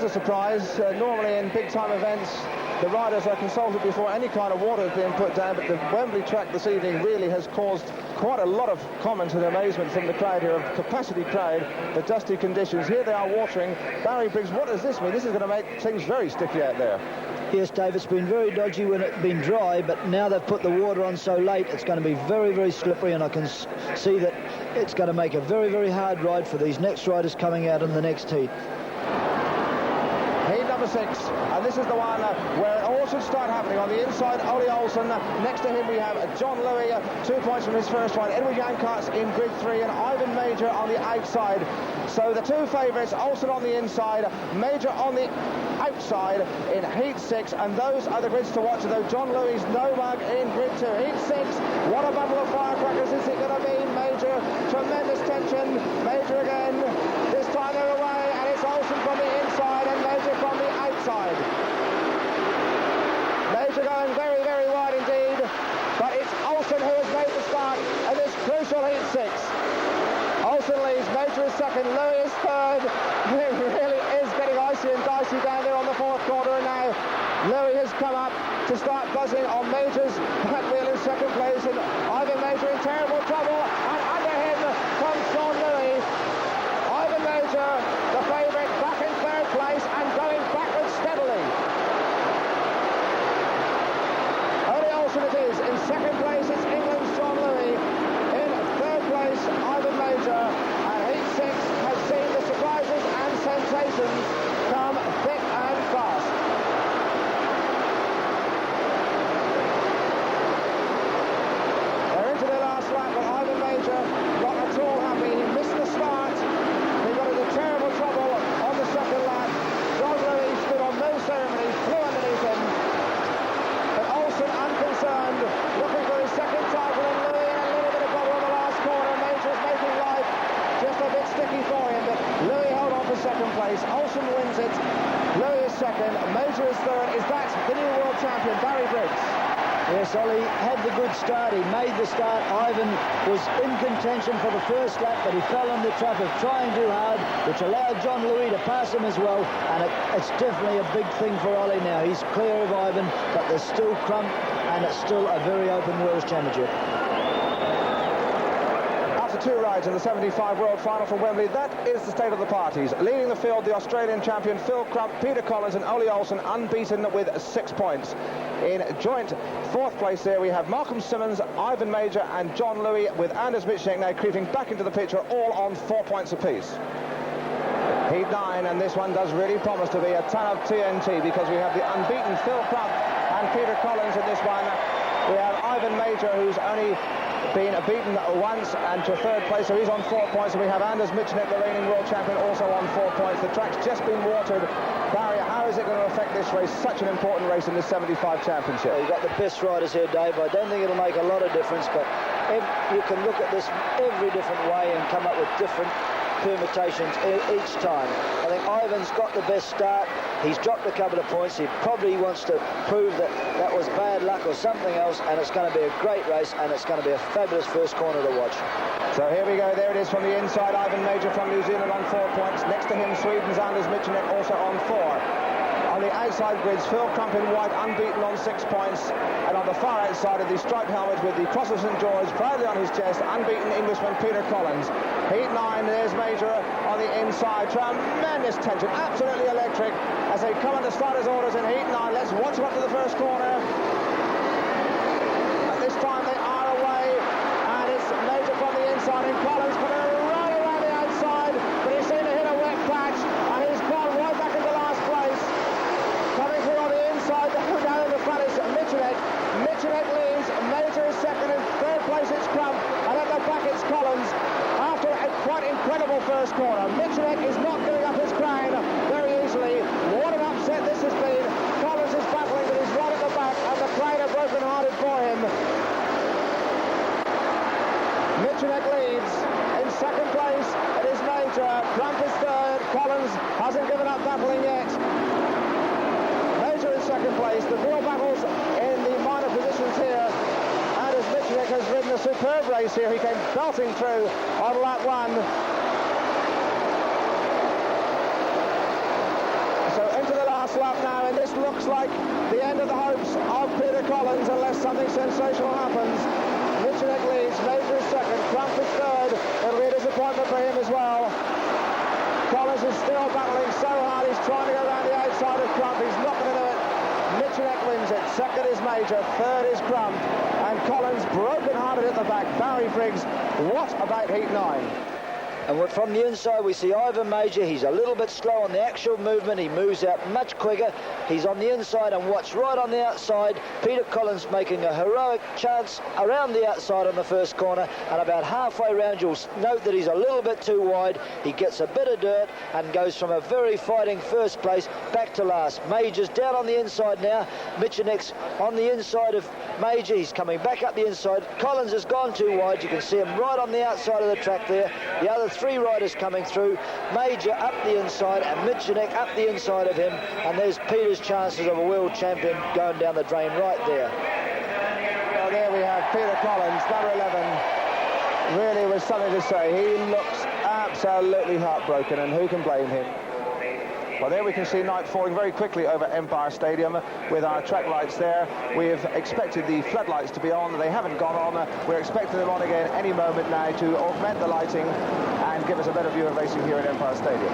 a surprise. Normally in big-time events, the riders are consulted before any kind of water is being put down, but the Wembley track this evening really has caused quite a lot of comment and amazement from the crowd here, a capacity crowd, the dusty conditions. Here they are watering. Barry Briggs, what does this mean? This is going to make things very sticky out there. Yes, Dave, it's been very dodgy when it's been dry, but now they've put the water on so late, it's going to be very, very slippery, and I can see that it's going to make a very, very hard ride for these next riders coming out in the next heat. Heat number 6, and this is the one where it all should start happening. On the inside, Ole Olsen. Next to him we have John Louis, 2 points from his first ride. Edward Jankarts in grid 3, and Ivan Major on the outside. So the two favourites, Olsen on the inside, Major on the outside in heat 6, and those are the grids to watch, though John Louis no mug in grid 2. Heat 6, what a bundle of firecrackers is it going to be? Major, tremendous tension. Major again, this time they're away, and it's Olsen from the inside and Major from the outside. Major going very, very wide indeed, but it's Olsen who has made the start in this crucial heat 6. Olsen leads, Major is second, Louis is third. It really is getting icy and dicey down there on the fourth quarter, and now Louis has come up to start buzzing on Major's back wheel in second place, and Ivan Major in terrible trouble, and under him comes John Louis. Ivan Major, the favourite, back in third place and going backwards steadily. Ole Olsen it is. In second place, it's England's John Louis. In third place, Ivan Major. And heat 6 has seen the surprises and sensations come thick and fast. They're into their last lap, but Ivan Major not at all happy. He missed the start. He got into terrible trouble on the second lap. John Louis stood on no ceremony, flew underneath him. But Olsen unconcerned, looking for his second title, and Louis in a little bit of trouble on the last corner. Major's making life just a bit sticky for him, but Louis held on for second place. Olsen wins it. Louis is second. Major is third. Is that the new world champion, Barry Briggs? Yes, Ollie had the good start. He made the start. Ivan was in contention for the first lap, but he fell on the trap of trying too hard, which allowed John Louis to pass him as well. And it's definitely a big thing for Ollie now. He's clear of Ivan, but there's still Crump, and it's still a very open World Championship. After 2 rides in the 75 World Final from Wembley, that is the state of the parties. Leading the field, the Australian champion Phil Crump, Peter Collins and Ole Olsen unbeaten with 6 points. In joint 4th place there we have Malcolm Simmons, Ivan Major and John Louis, with Anders Michnik now creeping back into the picture, all on 4 points apiece. Heat 9, and this one does really promise to be a ton of TNT, because we have the unbeaten Phil Crump and Peter Collins in this one. We have Ivan Major, who's only been beaten once, and to 3rd place, so he's on 4 points, and we have Anders Michnik, the reigning world champion, also on 4 points. The track's just been watered. Barry, how is it going to affect this race, such an important race in this 75 championship? Well, you've got the best riders here, Dave. I don't think it'll make a lot of difference, but you can look at this every different way and come up with different permutations each time. I think Ivan's got the best start. He's dropped a couple of points. He probably wants to prove that that was bad luck or something else, and it's going to be a great race, and it's going to be a fabulous first corner to watch. So here we go. There it is from the inside. Ivan Major from New Zealand on 4 points. Next to him, Sweden's Anders Michnik also on 4. On the outside grids, Phil Crump in white, unbeaten on 6 points. And on the far outside of the striped helmet with the Cross of St George proudly on his chest, unbeaten Englishman Peter Collins. Heat 9, there's Major on the inside. Tremendous tension, absolutely electric as they come under starters' orders in Heat 9. Let's watch them up to the first corner. And this time they are away, and it's Major from the inside, and Collins coming right around the outside, but he seemed to hit a wet patch, and he's gone right back into last place. Coming through on the inside, down in the front is Michnik. Michnik leads, Major is second, and 3rd place it's Crump, and at the back it's Collins. After a quite incredible first corner, Michnik is not giving up his crown very easily. What an upset this has been. Collins is battling, but he's right at the back, and the crowd are broken-hearted for him. Michnik leads. In second place, it is Major. Crump is 3rd. Collins hasn't given up battling yet. Major in second place. The real battles in the minor positions here. Anders Michnik has ridden a superb race here. He came belting through on lap 1. So up now, and this looks like the end of the hopes of Peter Collins unless something sensational happens. Michalik leads, Major is second, Crump is third. It'll be a disappointment for him as well. Collins is still battling so hard, he's trying to go around the outside of Crump, he's not going to do it. Michalik wins it, second is Major, third is Crump, and Collins broken-hearted at the back. Barry Briggs, what about heat 9? And from the inside we see Ivan Major. He's a little bit slow on the actual movement. He moves out much quicker. He's on the inside, and watch right on the outside. Peter Collins making a heroic chance around the outside on the first corner, and about halfway round you'll note that he's a little bit too wide. He gets a bit of dirt and goes from a very fighting first place back to last. Major's down on the inside now. Michalik's on the inside of Major. He's coming back up the inside. Collins has gone too wide. You can see him right on the outside of the track there. The other three riders coming through. Major up the inside and Michalik up the inside of him, and there's Peter's chances of a world champion going down the drain right there. Well, there we have Peter Collins, number 11, really with something to say. He looks absolutely heartbroken, and who can blame him? Well, there we can see night falling very quickly over Empire Stadium with our track lights there. We have expected the floodlights to be on. They haven't gone on. We're expecting them on again any moment now to augment the lighting and give us a better view of racing here at Empire Stadium.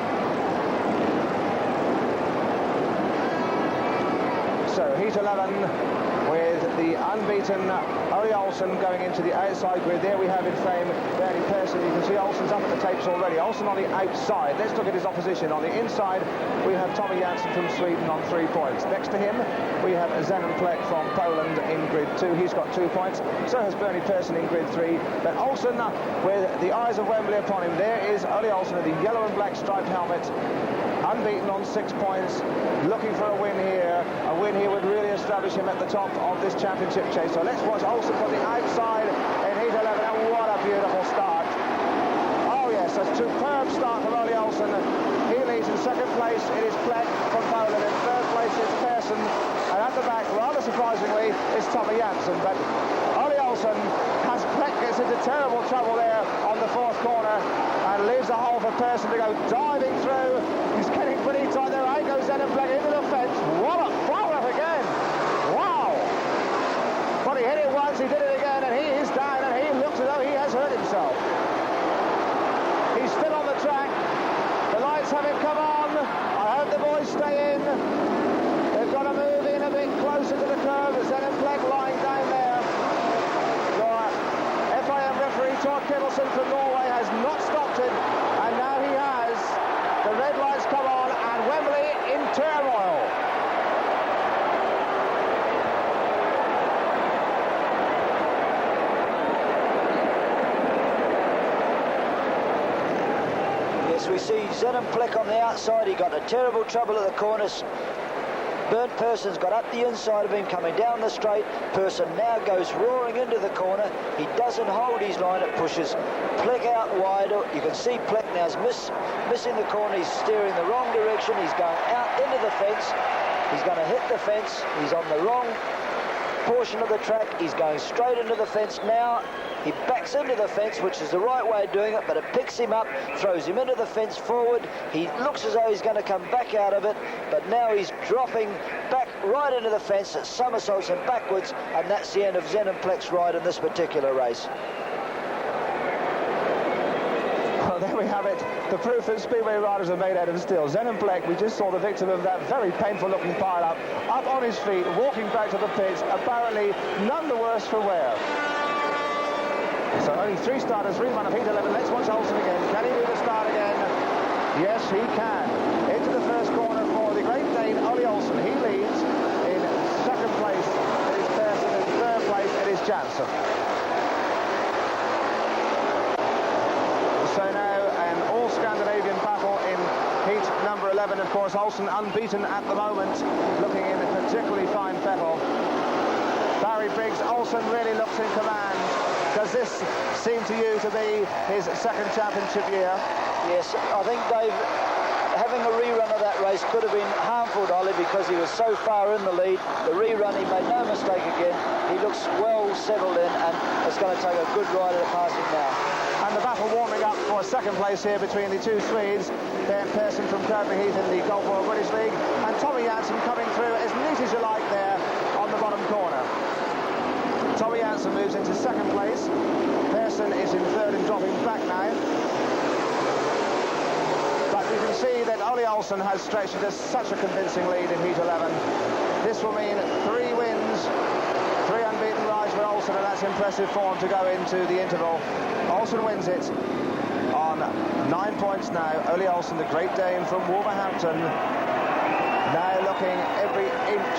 So, heat 11 with the unbeaten Ole Olsen going into the outside grid. There we have in frame Bernie Persson. You can see Olsen's up at the tapes already. Olsen on the outside. Let's look at his opposition. On the inside, we have Tommy Janssen from Sweden on 3 points. Next to him, we have Zenon Plek from Poland in grid 2. He's got 2 points. So has Bernie Persson in grid 3. But Olsen, with the eyes of Wembley upon him, there is Ole Olsen with the yellow and black striped helmet, unbeaten on 6 points, looking for a win here. A win here would really establish him at the top of this championship chase. So let's watch Olsen from the outside in heat 11, and what a beautiful start. Oh yes, a superb start from Ole Olsen. He leads in second place. It is Plek from Poland. In third place is Persson, and at the back, rather surprisingly, is Tommy Janssen. But Ole Olsen has Plek gets into terrible trouble there on the fourth corner and leaves a hole for Persson to go diving through. He's getting pretty tight there. Out goes Zenon Plek into the fence. What a follow-up again! Wow! But he hit it once, he did it again, and he is down, and he looks as though he has hurt himself. He's still on the track. The lights have him come on. I hope the boys stay in. They've got to move in a bit closer to the curve. Zenon Plek lying down there. Your FIM referee Tor Kittleson from Norway has not stopped it, and now he has. The red lights come on, and Wembley in turmoil. Yes, we see Zenon Plek on the outside. He got in terrible trouble at the corners. Bernd Persson's got up the inside of him, coming down the straight. Persson now goes roaring into the corner. He doesn't hold his line. It pushes Plek out wider. You can see Plek now's missing the corner. He's steering the wrong direction. He's going out into the fence. He's going to hit the fence. He's on the wrong portion of the track. He's going straight into the fence now. He backs into the fence, which is the right way of doing it, but it picks him up, throws him into the fence forward. He looks as though he's going to come back out of it, but now he's dropping back right into the fence. It somersaults him backwards, and that's the end of Zenon Plek's ride in this particular race. Well, there we have it. The proof that Speedway riders are made out of steel. Zenon Plek, we just saw the victim of that very painful-looking pile-up, up on his feet, walking back to the pits, apparently none the worse for wear. So only 3 starters, rerun of heat 11. Let's watch Olsen again. Can he do the start again? Yes, he can. Into the first corner for the Great Dane, Ole Olsen. He leads. In second place, it is Persson. In third place, it is Janssen. So now an all-Scandinavian battle in heat number 11. Of course, Olsen unbeaten at the moment, looking in a particularly fine fettle. Barry Briggs, Olsen really looks in command. Does this seem to you to be his second championship year? Yes, I think, Dave, having a rerun of that race could have been harmful to Ollie because he was so far in the lead. The rerun, he made no mistake again. He looks well settled in, and it's going to take a good rider to pass him now. And the battle warming up for second place here between the two Swedes, Ben Pearson from Kirby Heath in the Golf World British League, and Tommy Jansen coming through as neat as you like there on the bottom corner. Tommy Jansen moves into second place. Pearson is in third and dropping back now. But you can see that Ole Olsen has stretched it to such a convincing lead in Heat 11. This will mean 3 wins, 3 unbeaten rides for Olsen, and that's impressive form to go into the interval. Olsen wins it on 9 points now. Ole Olsen, the Great Dane from Wolverhampton, now looking every inch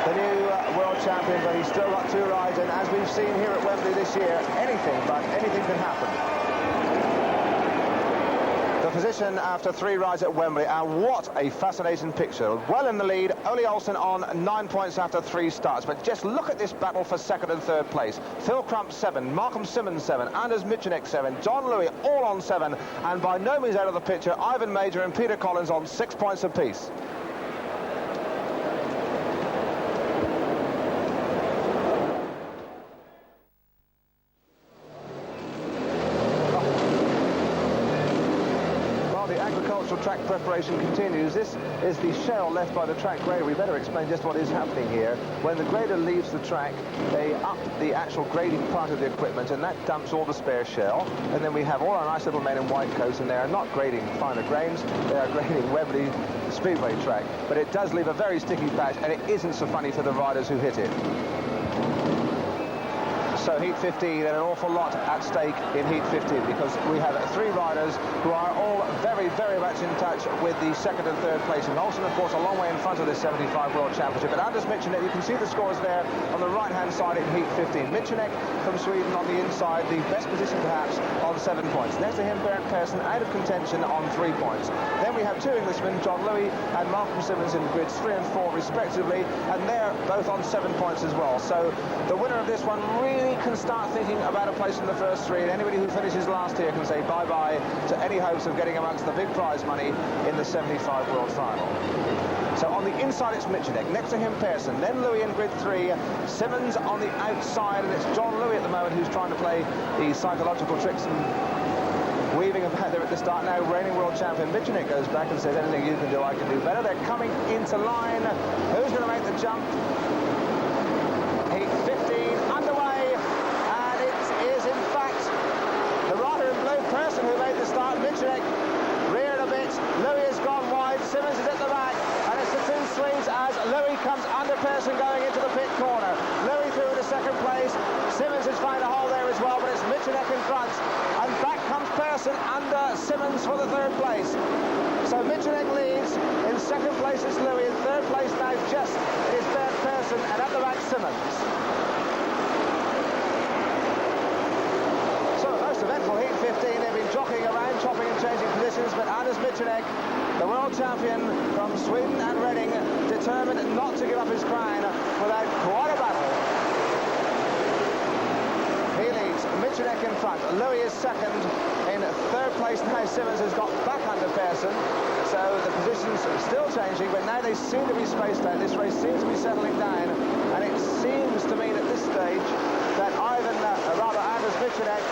the new world champion, but he's still got 2 rides, and as we've seen here at Wembley this year, anything can happen. The position after 3 rides at Wembley, and what a fascinating picture. Well in the lead, Ole Olsen on 9 points after 3 starts, but just look at this battle for second and third place. Phil Crump 7, Malcolm Simmons 7, Anders Michanek 7, John Louis all on 7, and by no means out of the picture, Ivan Major and Peter Collins on 6 points apiece. Track preparation continues. This is the shell left by the track grader. We better explain just what is happening here. When the grader leaves the track, they up the actual grading part of the equipment, and that dumps all the spare shell. And then we have all our nice little men in white coats, and they are not grading finer grains, they are grading Wembley Speedway track. But it does leave a very sticky patch, and it isn't so funny for the riders who hit it. So Heat 15, and an awful lot at stake in Heat 15, because we have 3 riders who are all very, very much in touch with the second and third place. And Olsen, of course, a long way in front of this 75 World Championship. But Anders Michanek, you can see the scores there on the right-hand side in Heat 15. Michanek from Sweden on the inside, the best position perhaps, on 7 points. Next to him, Bernd Pearson out of contention on 3 points. Then we have 2 Englishmen, John Louis and Malcolm Simmons, in grids 3 and 4 respectively, and they're both on 7 points as well. So the winner of this one really can start thinking about a place in the first 3, and anybody who finishes last here can say bye-bye to any hopes of getting amongst the big prize money in the 75 World Final. So on the inside it's Michanek, next to him Pearson, then Louis in grid 3, Simmons on the outside, and it's John Louis at the moment who's trying to play the psychological tricks and weaving about there at the start. Now reigning world champion Michanek goes back and says, anything you can do, I can do better. They're coming into line. Who's going to make the jump? Heat 15 underway, and it is in fact the rider in blue, Pearson, who made the start. Michanek reared a bit, Louis has gone wide, Simmons is at the back, and it's the 2 Swedes as Louis comes under Pearson going into the pit corner. Louis through to second place, Simmons has found a hole there as well, but it's Michanek in front, and back comes Pearson under Simmons for the 3rd place. So Michanek leads, in second place is Louis, in 3rd place now just is Bernd Pearson, and at the back Simmons. So most eventful Heat 15, they've been jockeying around, chopping and changing positions, but Anders Michanek, the world champion from Sweden and Reading, determined not to give up his crown without quite a battle. He leads, Michanek in front, Louis is second. In 3rd place now Simmons has got back under Pearson, so the positions are still changing, but now they seem to be spaced out. This race seems to be settling down, and it seems to mean at this stage that Anders Michanek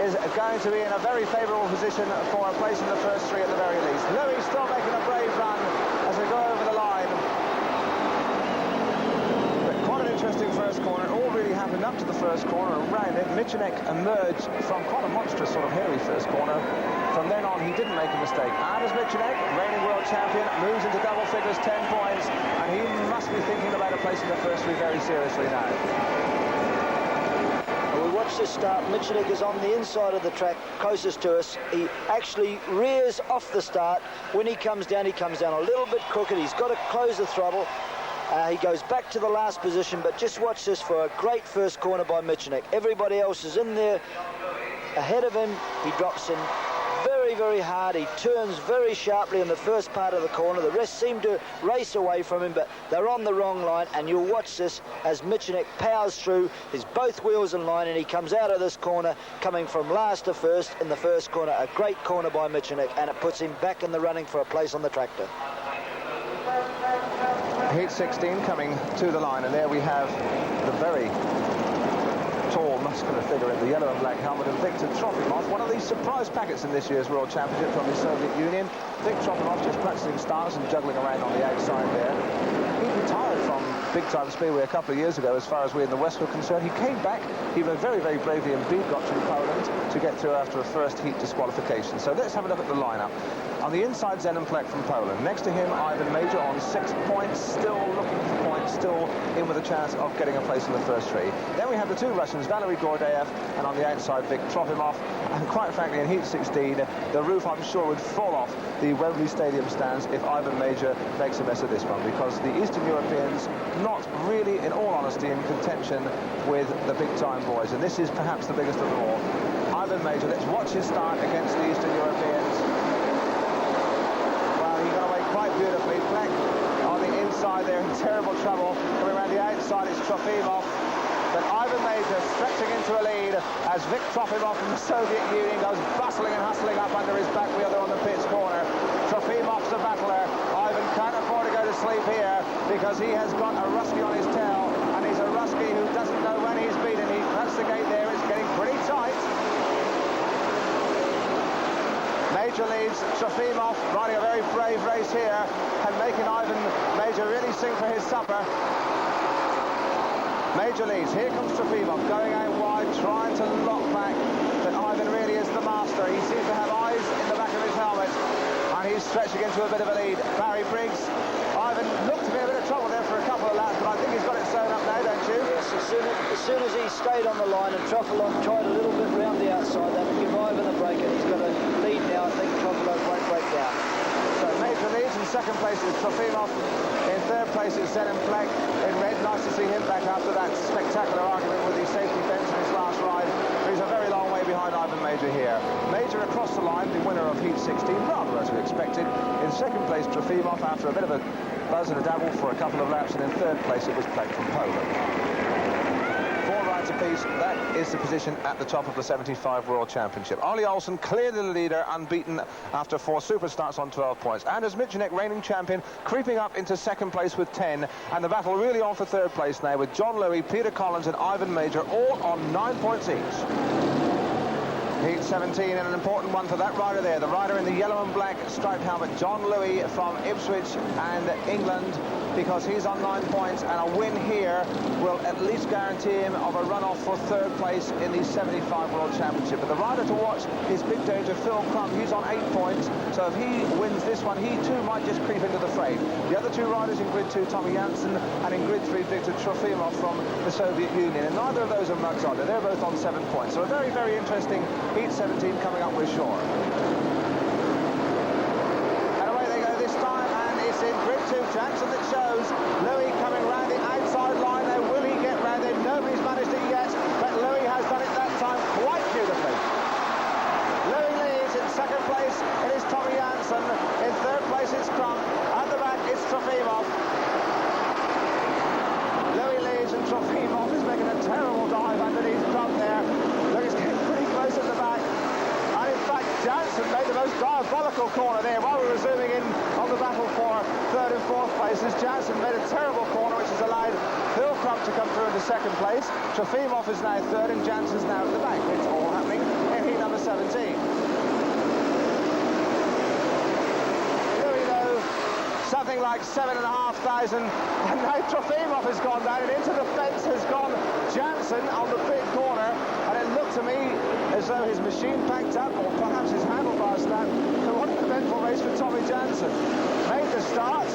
is going to be in a very favourable position for a place in the first 3 at the very least. Louis still making a brave run as they go over the line. But quite an interesting first corner. It all really happened up to the first corner and round it. Michanek emerged from quite a monstrous sort of hairy first corner. From then on, he didn't make a mistake. Anders Michanek, reigning world champion, moves into double figures, 10 points, and he must be thinking about a place in the first 3 very seriously now. Watch this start. Michanek is on the inside of the track, closest to us. He actually rears off the start. When he comes down a little bit crooked. He's got to close the throttle. He goes back to the last position, but just watch this for a great first corner by Michanek. Everybody else is in there ahead of him. He drops in very, very hard. He turns very sharply in the first part of the corner. The rest seem to race away from him, but they're on the wrong line, and you'll watch this as Michanek powers through his both wheels in line, and he comes out of this corner coming from last to first in the first corner. A great corner by Michanek, and it puts him back in the running for a place on the tractor. Heat 16 coming to the line, and there we have the very tall, muscular figure in the yellow and black helmet, and Viktor Trofimov, one of the surprise packets in this year's World Championship from the Soviet Union. Viktor Trofimov just practicing stars and juggling around on the outside there. He retired from big-time Speedway a couple of years ago, as far as we in the West were concerned. He came back, he went very, very bravely indeed, got through Poland to get through after a first heat disqualification. So let's have a look at the lineup. On the inside, Zenon Plek from Poland. Next to him, Ivan Major on 6 points, still looking for points, still in with a chance of getting a place in the first three. Then we have the two Russians, Valery Gordeev, and on the outside, Viktor Trofimov. And quite frankly, in Heat 16, the roof, I'm sure, would fall off the Wembley Stadium stands if Ivan Major makes a mess of this one, because the Eastern Europeans not really, in all honesty, in contention with the big-time boys. And this is perhaps the biggest of them all. Ivan Major, let's watch his start against the Eastern Europeans. He got away quite beautifully. Plek on the inside there in terrible trouble. Coming around the outside, it's Trofimov. But Ivan Major stretching into a lead as Viktor Trofimov from the Soviet Union goes bustling and hustling up under his back wheel there on the pit's corner. Trofimov's a battler. Ivan can't afford to go to sleep here because he has got a Rusky on his tail, and he's a Rusky who doesn't know when he's beaten. He pressed the gate there. It's getting pretty tight. Major leads, Trofimov riding a very brave race here and making Ivan Major really sing for his supper. Major leads, here comes Trofimov going out wide, trying to lock back, but Ivan really is the master. He seems to have eyes in the back of his helmet, and he's stretching into a bit of a lead. Barry Briggs, Ivan looked to be in a bit of trouble there for a couple of laps, but I think he's got it sewn up now, don't you? Yes, as soon as he stayed on the line and Trofimov tried a little bit round the outside, that would give Ivan a break, and he's got a lead now. I think Trofimov won't break down. So Major leads. In second place is Trofimov. In third place is Zenon Plek in red. Nice to see him back after that spectacular argument with the safety fence in his last ride. But he's a very long way behind Ivan Major here. Major across the line, the winner of Heat 16, rather as we expected. In second place, Trofimov after a bit of a buzz and a dabble for a couple of laps, and in third place it was Plek from Poland. 4 rides apiece. That is the position at the top of the 75 World Championship. Ole Olsen clearly the leader, unbeaten after 4 super starts on 12 points. Anders Michenek, reigning champion, creeping up into second place with 10, and the battle really on for third place now with John Louis, Peter Collins and Ivan Major all on 9 points each. Heat 17, and an important one for that rider there, the rider in the yellow and black striped helmet, John Louis from Ipswich and England, because he's on 9 points, and a win here will at least guarantee him of a run-off for third place in the 75 World Championship. But the rider to watch is big danger, Phil Crump. He's on 8 points, so if he wins this one, he too might just creep into the fray. The other 2 riders in grid 2, Tommy Janssen, and in grid 3, Viktor Trofimov from the Soviet Union, and neither of those are mugs on. They're both on 7 points, so a very, very interesting Heat 17 coming up with Shore. And away they go this time, and it's in grid 2, Janssen that shows. Louis coming round the outside line there. Will he get round there? Nobody's managed it yet, but Louis has done it that time quite beautifully. Louis leads. In second place it is Tommy Janssen. In third place it's Crump. At the back it's Trofimov. Louis leads, and Trofimov is making a terrible dive underneath Crump there. Louis getting pretty close at the back. And in fact, Janssen made the most diabolical corner there while we were zooming in on the battle for third and fourth places. Janssen made a terrible corner which has allowed Phil Crump to come through into second place. Trofimov is now third, and Janssen's now at the back. It's all happening in heat number 17. Louis though, something like 7,500, and now Trofimov has gone down, and into the fence has gone Janssen on the pit corner, and it looked to me as though his machine packed up, or perhaps his handlebar snapped. So what an eventful race for Tommy Janssen. Made the start,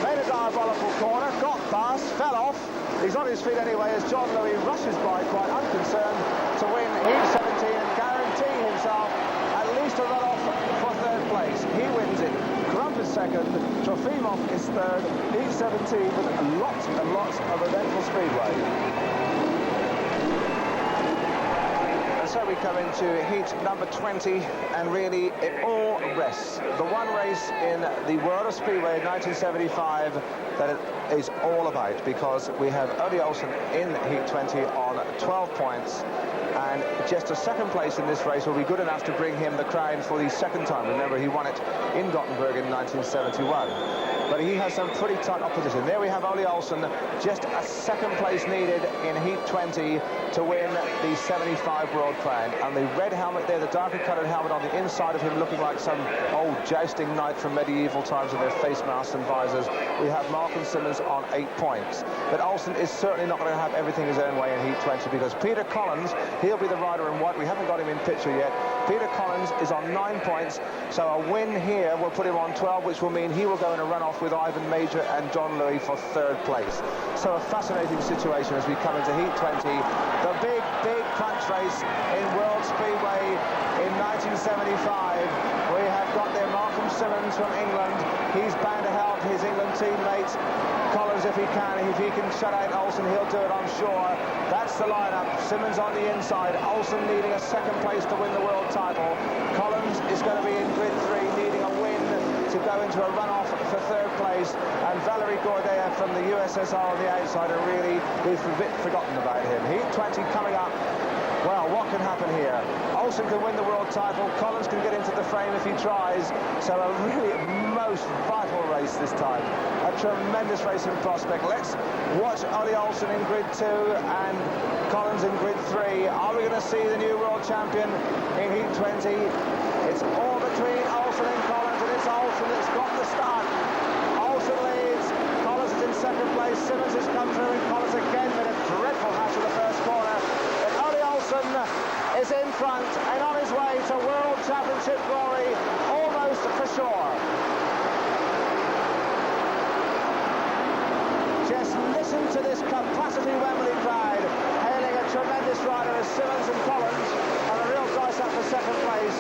made a diabolical corner, got past, fell off. He's on his feet anyway as John Louis rushes by quite unconcerned to win Heat 17 and guarantee himself at least a run-off for third place. He wins it. Crump is second, Trofimov is third, Heat 17 with lots and lots of eventful speedway. So we come into heat number 20, and really it all rests. The one race in the world of Speedway in 1975 that it is all about, because we have Ole Olsen in heat 20 on 12 points, and just a second place in this race will be good enough to bring him the crown for the second time. Remember, he won it in Gothenburg in 1971. but he has some pretty tight opposition. There we have Ole Olsen, just a second place needed in Heat 20 to win the 75 World Crown. And the red helmet there, the darker coloured helmet on the inside of him, looking like some old jousting knight from medieval times with their face masks and visors. We have Malcolm Simmons on 8 points. But Olsen is certainly not going to have everything his own way in Heat 20, because Peter Collins, he'll be the rider in white. We haven't got him in picture yet. Peter Collins is on 9 points, so a win here will put him on 12, which will mean he will go in a run-off with Ivan Major and John Louis for 3rd place. So a fascinating situation as we come into Heat 20, the big crunch race in World Speedway in 1975. We have got there Malcolm Simmons from England. He's bound to help his England teammate Collins if he can. If he can shut out Olsen, he'll do it, I'm sure. That's the lineup. Simmons on the inside. Olsen needing a 2nd place to win the world title. Collins is going to be in grid 3, needing a win to go into a run-off for 3rd place. And Valery Gordeyev from the USSR on the outside, are really, we've a bit forgotten about him. Heat 20 coming up. Well, what can happen here? Olsen can win the world title. Collins can get into the frame if he tries. So a really most vital race this time. A tremendous racing prospect. Let's watch Ole Olsen in grid 2 and Collins in grid 3. Are we going to see the new world champion in Heat 20? It's all between Olsen and Collins, and it's Olsen that's got the start. Olsen leads. Collins is in 2nd place. Simmons has come through, and Collins again made a dreadful hash of the first corner. Olsen is in front and on his way to World Championship glory, almost for sure. Just listen to this capacity Wembley crowd hailing a tremendous rider as Simmons and Collins, and a real dice up for 2nd place.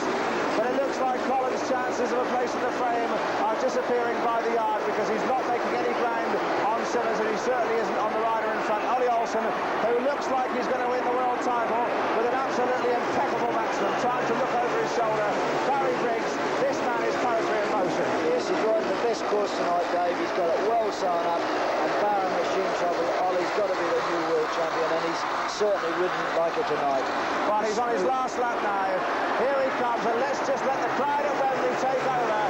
But it looks like Collins' chances of a place in the frame are disappearing by the yard, because he's not making any ground on Simmons, and he certainly isn't on the rider in front, Ole Olsen, who looks like he's going to win the world title with an absolutely impeccable maximum, trying to look over his shoulder. Barry Briggs, this man is poetry in motion. Yes, he's riding the best course tonight, Dave. He's got it well sewn up, and barring machine trouble, Ollie's got to be the new world champion, and he's certainly ridden like it tonight. Well, he's on his last lap now. Here he comes, and let's just let the crowd at Wembley take over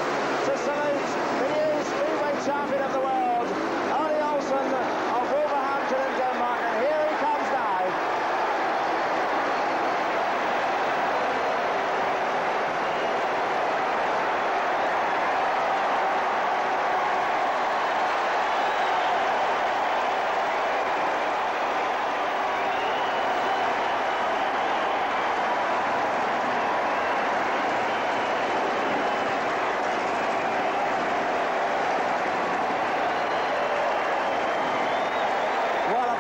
to salute the new Speedway champion of the world, Ole Olsen of Wolverhampton in Denmark, and here he comes now.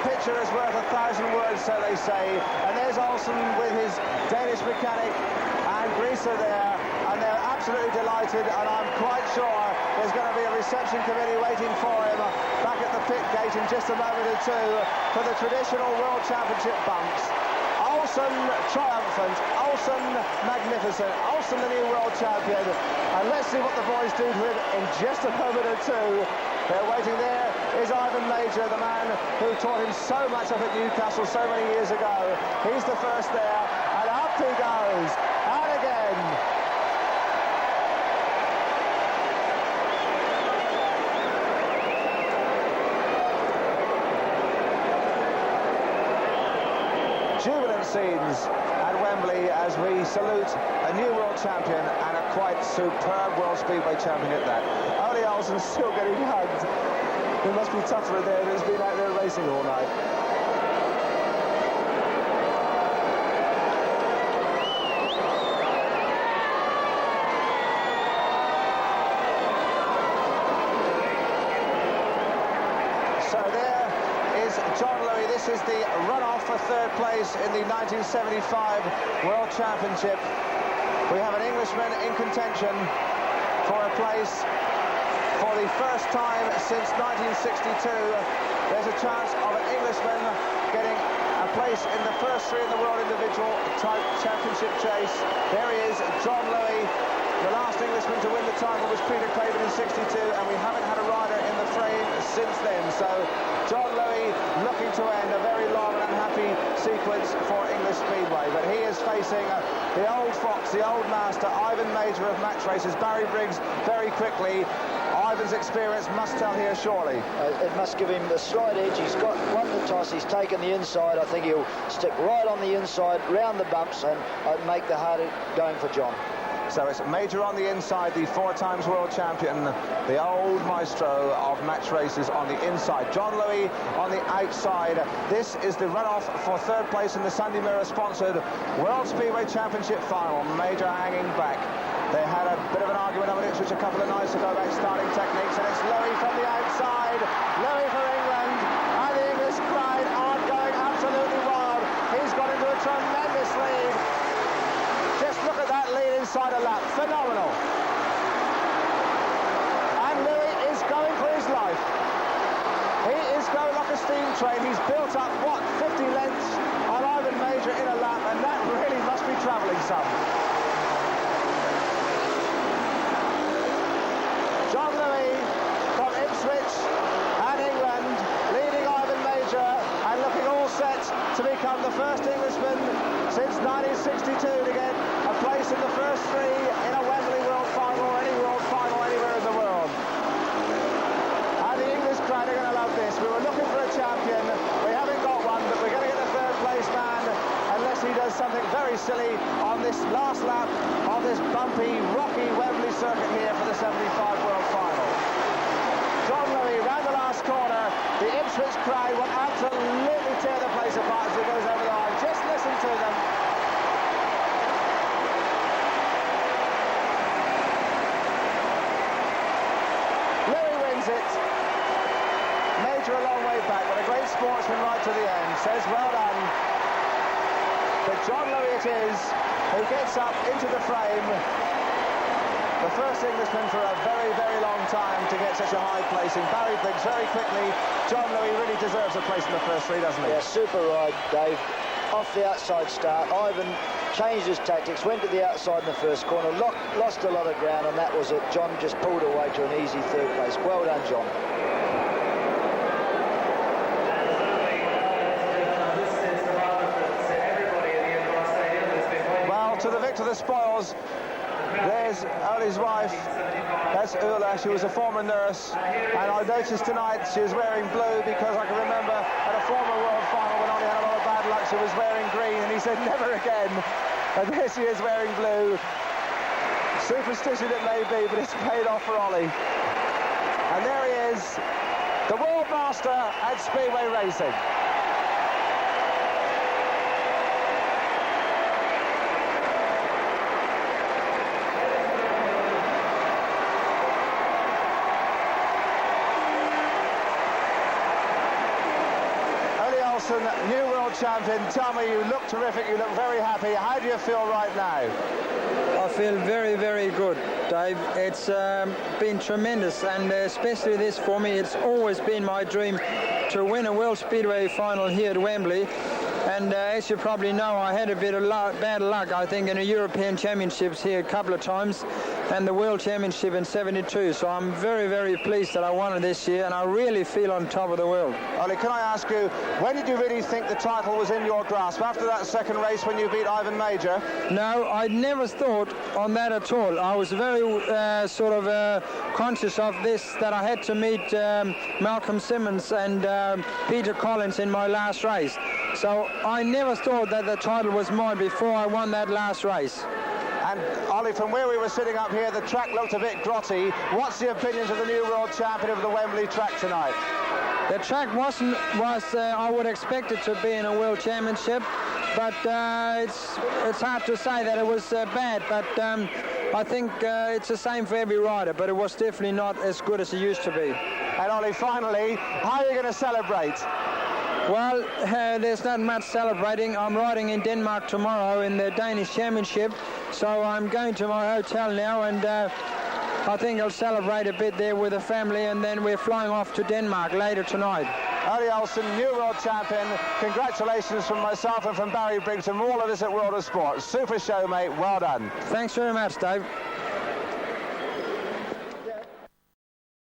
Picture is worth 1,000 words, so they say. And there's Olsen with his Danish mechanic and Greaser there, and they're absolutely delighted, and I'm quite sure there's going to be a reception committee waiting for him back at the pit gate in just a moment or two for the traditional World Championship bumps. Olsen triumphant, Olsen magnificent, Olsen the new world champion, and let's see what the boys do to him in just a moment or two. They're waiting. There is Ivan Major, the man who taught him so much up at Newcastle so many years ago. He's the first there, and up he goes, out again. Jubilant scenes at Wembley as we salute a new world champion and a quite superb World Speedway champion at that. Ole Olsen's still getting hugged. It must be tougher there than he's been out there racing all night. So there is John Louis. This is the run-off for 3rd place in the 1975 World Championship. We have an Englishman in contention for a place for the first time since 1962. There's a chance of an Englishman getting a place in the first 3 in the world individual type championship chase. There he is, John Louis. The last Englishman to win the title was Peter Craven in 62, and we haven't had a rider in the frame since then. So John Louis looking to end a very long and unhappy sequence for English Speedway. But he is facing the old fox, the old master, Ivan Major of match races. Barry Briggs very quickly. Ivan's experience must tell here, surely. It must give him the slight edge. He's got one the toss. He's taken the inside. I think he'll stick right on the inside, round the bumps, and make the harder going for John. So it's Major on the inside, the 4 times world champion, the old maestro of match races on the inside. John Louis on the outside. This is the runoff for 3rd place in the Sunday Mirror-sponsored World Speedway Championship final. Major hanging back. They had a bit of an argument over Ipswich a couple of nights ago about starting techniques, and it's Louis from the outside. Louis for England, and the English crowd are going absolutely wild. He's got into a tremendous lead. Just look at that lead inside a lap. Phenomenal. And Louis is going for his life. He is going like a steam train. He's built up, what, 50 lengths on Ivan Major in a lap, and that really must be travelling some. John Louis from Ipswich and England, leading Ivan Major and looking all set to become the first Englishman since 1962 to get a place in the first 3 in a Wembley World Final or any World Final anywhere in the world. And the English crowd are going to love this. We were looking for a champion. We haven't got one, but we're going to get a 3rd place man unless he does something very silly on this last lap of this bumpy, rocky Wembley circuit here for the 75 World Final. John Louis round the last corner. The Ipswich crowd will absolutely tear the place apart as he goes over the line. Just listen to them. Louis wins it. Major a long way back, but a great sportsman right to the end. Says well done. But John Louis it is who gets up into the frame. The first Englishman for a very, very long time to get such a high placing. Barry Briggs very quickly. John Louis really deserves a place in the first 3, doesn't he? Yeah, super ride, Dave. Off the outside start, Ivan changed his tactics, went to the outside in the first corner, lost a lot of ground, and that was it. John just pulled away to an easy 3rd place. Well done, John. Well, to the victor the spoils. There's Oli's wife, that's Ula. She was a former nurse, and I noticed tonight she was wearing blue because I can remember at a former World Final when Oli had a lot of bad luck, she was wearing green, and he said never again. And there she is wearing blue. Superstition it may be, but it's paid off for Oli. And there he is, the World Master at Speedway Racing. New world champion. Tell me, you look terrific, you look very happy. How do you feel right now? I feel very, very good, Dave. It's been tremendous, and especially this for me. It's always been my dream to win a World Speedway final here at Wembley. And as you probably know, I had a bit of bad luck, I think, in the European Championships here a couple of times, and the World Championship in '72. So I'm very, very pleased that I won it this year, and I really feel on top of the world. Oli, can I ask you, when did you really think the title was in your grasp? After that second race when you beat Ivan Major? No, I never thought on that at all. I was very conscious of this, that I had to meet Malcolm Simmons and Peter Collins in my last race. So I never thought that the title was mine before I won that last race. And Oli, from where we were sitting up here, the track looked a bit grotty. What's the opinions of the new world champion of the Wembley track tonight? The track was I would expect it to be in a world championship, but it's hard to say that it was bad, but I think it's the same for every rider, but it was definitely not as good as it used to be. And Oli, finally, how are you going to celebrate? Well, there's not much celebrating. I'm riding in Denmark tomorrow in the Danish Championship, so I'm going to my hotel now, and I think I'll celebrate a bit there with the family, and then we're flying off to Denmark later tonight. Oli Olsen, new world champion. Congratulations from myself and from Barry Briggs and from all of us at World of Sport. Super show, mate. Well done. Thanks very much, Dave.